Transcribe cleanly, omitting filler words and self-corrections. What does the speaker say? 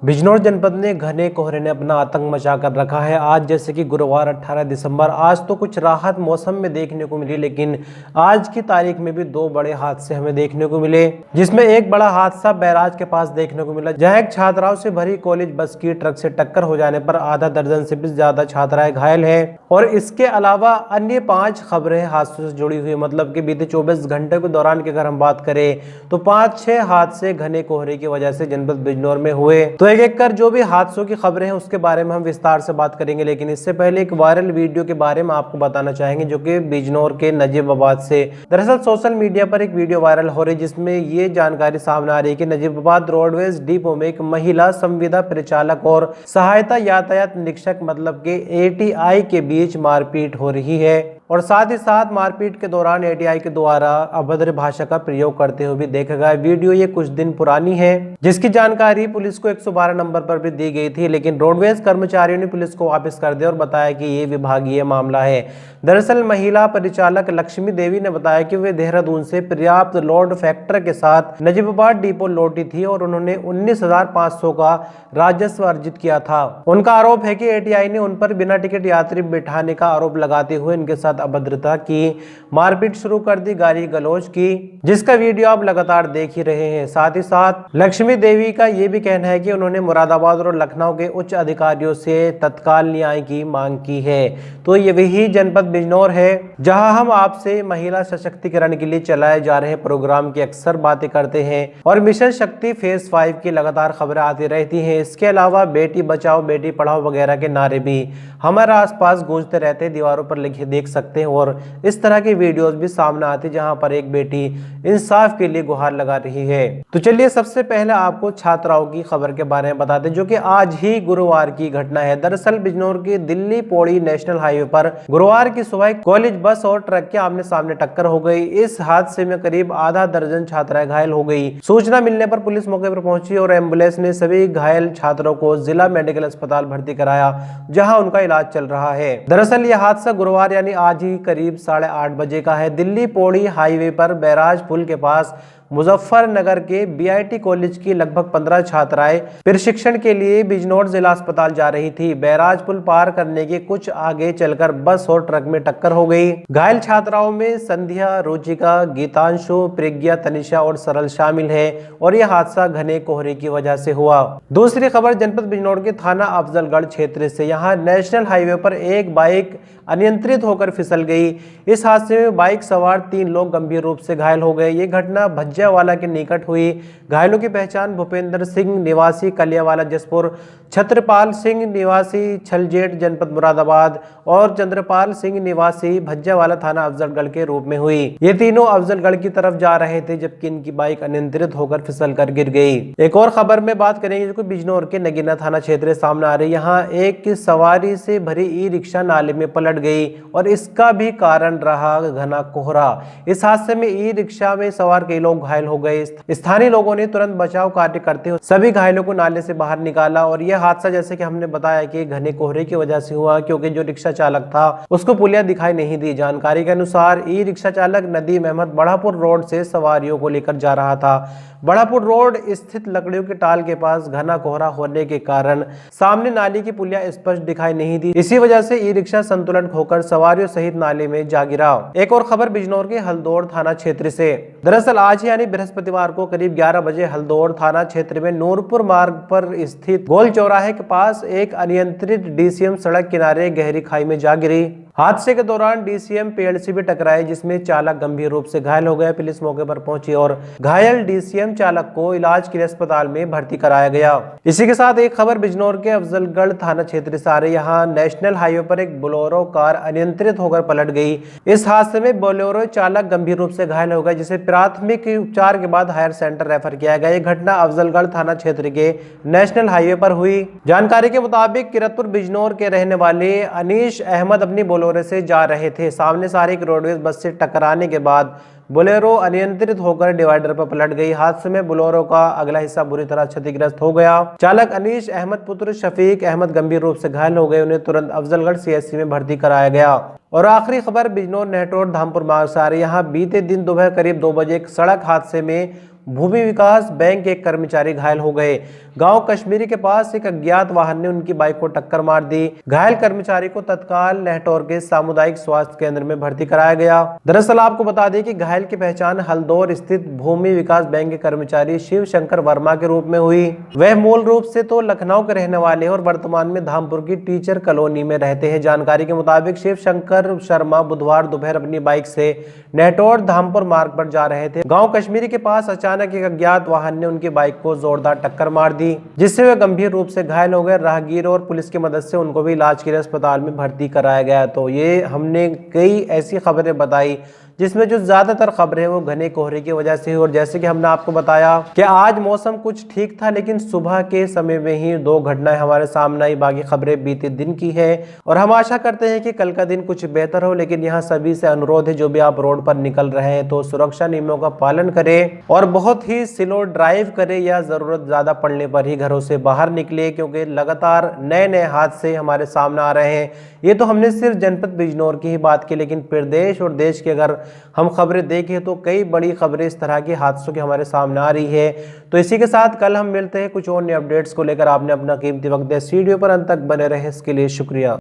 बिजनौर जनपद में घने कोहरे ने अपना आतंक मचा कर रखा है। आज जैसे कि गुरुवार 18 दिसंबर, आज तो कुछ राहत मौसम में देखने को मिली, लेकिन आज की तारीख में भी दो बड़े हादसे हमें देखने को मिले, जिसमें एक बड़ा हादसा बैराज के पास देखने को मिला, जहां एक छात्राओं से भरी कॉलेज बस की ट्रक से टक्कर हो जाने पर आधा दर्जन से भी ज्यादा छात्राएं घायल है। और इसके अलावा अन्य 5 खबरें हादसों से जुड़ी हुई, मतलब कि बीते 24 घंटे के दौरान की अगर हम बात करें तो 5-6 हादसे घने कोहरे की वजह से जनपद बिजनौर में हुए। तो एक कर जो भी हादसों की खबरें हैं उसके बारे में हम विस्तार से बात करेंगे, लेकिन इससे पहले एक वायरल वीडियो के बारे में आपको बताना चाहेंगे, जो कि बिजनौर के नजीबाबाद से। दरअसल सोशल मीडिया पर एक वीडियो वायरल हो रही है, जिसमें ये जानकारी सामने आ रही है कि नजीबाबाद रोडवेज डिपो में एक महिला संविदा परिचालक और सहायता यातायात निरीक्षक मतलब के ATI के बीच मारपीट हो रही है, और साथ ही साथ मारपीट के दौरान ATI के द्वारा अभद्र भाषा का प्रयोग करते हुए भी देखा गया। वीडियो ये कुछ दिन पुरानी है, जिसकी जानकारी पुलिस को 112 नंबर पर भी दी गई थी, लेकिन रोडवेज कर्मचारियों ने पुलिस को वापस कर दिया और बताया कि ये विभागीय मामला है। दरअसल महिला परिचालक लक्ष्मी देवी ने बताया कि वे देहरादून से पर्याप्त लोड फैक्टर के साथ नजीबाबाद डिपो लौटी थी और उन्होंने 19,500 का राजस्व अर्जित किया था। उनका आरोप है कि ATI ने उन पर बिना टिकट यात्री बिठाने का आरोप लगाते हुए इनके साथ अभद्रता की, मारपीट शुरू कर दी, गाली गलौज की, जिसका वीडियो आप लगातार देख ही रहे हैं। साथ ही साथ लक्ष्मी देवी का यह भी कहना है कि उन्होंने मुरादाबाद और लखनऊ के उच्च अधिकारियों से तत्काल न्याय की मांग की है। तो ये वही जनपद बिजनौर है जहां हम आपसे महिला सशक्तिकरण के लिए चलाए जा रहे प्रोग्राम की अक्सर बातें करते हैं और मिशन शक्ति फेज 5 की लगातार खबरें आती रहती हैं। इसके अलावा बेटी बचाओ बेटी पढ़ाओ वगैरह के नारे भी हमारे आसपास गूंजते रहते, दीवारों पर लिखे देख सकते हैं, और इस तरह की वीडियोस भी सामने आती जहां पर एक बेटी इंसाफ के लिए गुहार लगा रही है। तो चलिए सबसे पहले आपको छात्राओं की खबर के बारे में बताते हैं, जो कि आज ही गुरुवार की घटना है। दरअसल बिजनौर के दिल्ली पौड़ी नेशनल हाईवे पर गुरुवार की सुबह कॉलेज बस और ट्रक के आमने सामने टक्कर हो गई। इस हादसे में करीब आधा दर्जन छात्राएं घायल हो गई। सूचना मिलने पर पुलिस मौके पर पहुंची और एम्बुलेंस ने सभी घायल छात्रों को जिला मेडिकल अस्पताल भर्ती कराया, जहां उनका इलाज चल रहा है। दरअसल यह हादसा गुरुवार यानी आज ही करीब 8:30 बजे का है। दिल्ली पौड़ी हाईवे पर बैराज पुल के पास मुजफ्फरनगर के BIT कॉलेज की लगभग 15 छात्राएं प्रशिक्षण के लिए बिजनौर जिला अस्पताल जा रही थी। बैराज पुल पार करने के कुछ आगे चलकर बस और ट्रक में टक्कर हो गई। घायल छात्राओं में संध्या, रुचिका, गीतांशु, प्रज्ञा, तनिषा और सरल शामिल है, और यह हादसा घने कोहरे की वजह से हुआ। दूसरी खबर जनपद बिजनौर के थाना अफजलगढ़ क्षेत्र से। यहाँ नेशनल हाईवे पर एक बाइक अनियंत्रित होकर फिसल गई। इस हादसे में बाइक सवार 3 लोग गंभीर रूप से घायल हो गए। ये घटना भज्जावाला के निकट हुई। घायलों की पहचान भूपेंद्र सिंह निवासी कलियावाला जसपुर, छत्रपाल सिंह निवासी छलजेट जनपद मुरादाबाद और चंद्रपाल सिंह निवासी भज्जावाला थाना अफजलगढ़ के रूप में हुई। ये तीनों अफजलगढ़ की तरफ जा रहे थे, जबकि इनकी बाइक अनियंत्रित होकर फिसल कर गिर गई। एक और खबर में बात करेंगे जो कि बिजनौर के नगीना थाना क्षेत्र सामने आ रही है। यहाँ एक सवारी से भरी ई-रिक्शा नाले में पलट गई और इसका भी कारण रहा घना कोहरा। इस हादसे में ई-रिक्शा में सवार कई लोग घायल हो गए। स्थानीय लोगों ने तुरंत बचाव कार्य करते हुए सभी घायलों को नाले से बाहर निकाला, और यह हादसा जैसे कि हमने बताया कि घने कोहरे की वजह से हुआ, क्योंकि जो रिक्शा चालक था उसको पुलिया दिखाई नहीं दी। जानकारी के अनुसार ई-रिक्शा चालक नदीम अहमद बढ़ापुर रोड से सवारियों को लेकर जा रहा था। बढ़ापुर रोड स्थित लकड़ियों के टाल के पास घना कोहरा होने के कारण सामने नाली की पुलिया स्पष्ट दिखाई नहीं दी। इसी वजह से ई-रिक्शा संतुलन खोकर सवारियों सहित नाले में जा गिरा। एक और खबर बिजनौर के हल्दौड़ थाना क्षेत्र से। दरअसल आज यानी बृहस्पतिवार को करीब 11 बजे हल्दौड़ थाना क्षेत्र में नूरपुर मार्ग पर स्थित गोल चौराहे के पास एक अनियंत्रित DCM सड़क किनारे गहरी खाई में जा गिरी। हादसे के दौरान DCM पेड़ से भी टकराए, जिसमें चालक गंभीर रूप से घायल हो गया। पुलिस मौके पर पहुंची और घायल DCM चालक को इलाज के लिए अस्पताल में भर्ती कराया गया। इसी के साथ एक खबर बिजनौर के अफजलगढ़ थाना क्षेत्र से आ रही है। यहाँ नेशनल हाईवे पर एक बोलेरो कार अनियंत्रित होकर पलट गई। इस हादसे में बोलेरो चालक गंभीर रूप से घायल हो गया, जिसे प्राथमिक उपचार के बाद हायर सेंटर रेफर किया गया। यह घटना अफजलगढ़ थाना क्षेत्र के नेशनल हाईवे पर हुई। जानकारी के मुताबिक किरतपुर बिजनौर के रहने वाले अनीश अहमद अपनी बोलेरो से जा रहे थे। सामने से आ रही एक रोडवेज बस से टकराने के बाद बोलेरो अनियंत्रित होकर डिवाइडर पर पलट गई। हादसे में बोलेरो का अगला हिस्सा बुरी तरह क्षतिग्रस्त हो गया। चालक अनीश अहमद पुत्र शफीक अहमद गंभीर रूप से घायल हो गए। उन्हें तुरंत अफजलगढ़ CHC में भर्ती कराया गया। और आखिरी खबर बिजनौर नेटोर धामपुर मार्ग से आ रही है। यहाँ बीते दिन दोपहर करीब 2 बजे एक सड़क हादसे में भूमि विकास बैंक के एक कर्मचारी घायल हो गए। गांव कश्मीरी के पास एक अज्ञात वाहन ने उनकी बाइक को टक्कर मार दी। घायल कर्मचारी को तत्काल लहटौर के सामुदायिक स्वास्थ्य केंद्र में भर्ती कराया गया। दरअसल आपको बता दें कि घायल की पहचान हल्दौर स्थित भूमि विकास बैंक के कर्मचारी शिव शंकर वर्मा के रूप में हुई। वह मूल रूप से तो लखनऊ के रहने वाले और वर्तमान में धामपुर की टीचर कॉलोनी में रहते हैं। जानकारी के मुताबिक शिव शंकर शर्मा बुधवार दोपहर अपनी बाइक से नेटौर धामपुर मार्ग पर जा रहे थे। गांव कश्मीरी के पास अचानक एक अज्ञात वाहन ने उनकी बाइक को जोरदार टक्कर मार दी, जिससे वे गंभीर रूप से घायल हो गए। राहगीर और पुलिस की मदद से उनको भी इलाज के लिए अस्पताल में भर्ती कराया गया। तो ये हमने कई ऐसी खबरें बताई जिसमें जो ज्यादातर खबरें वो घने कोहरे की वजह से, और जैसे कि हमने आपको बताया कि आज मौसम कुछ ठीक था, लेकिन सुबह के समय में ही दो घटनाएं हमारे सामने आई। बाकी खबरें बीते दिन की है और हम आशा करते हैं कि कल का दिन कुछ बेहतर हो। लेकिन यहाँ सभी से अनुरोध है, जो भी आप रोड पर निकल रहे हैं तो सुरक्षा नियमों का पालन करें और बहुत ही स्लो ड्राइव करें, या जरूरत ज्यादा पड़ने पर ही घरों से बाहर निकले, क्योंकि लगातार नए नए हादसे हमारे सामने आ रहे हैं। ये तो हमने सिर्फ जनपद बिजनौर की ही बात की, लेकिन प्रदेश और देश की अगर हम खबरें देखें तो कई बड़ी खबरें इस तरह की हादसों के हमारे सामने आ रही है। तो इसी के साथ कल हम मिलते हैं कुछ और नए अपडेट्स को लेकर। आपने अपना कीमती वक्त दिया, इस वीडियो पर अंत तक बने रहे इसके लिए शुक्रिया।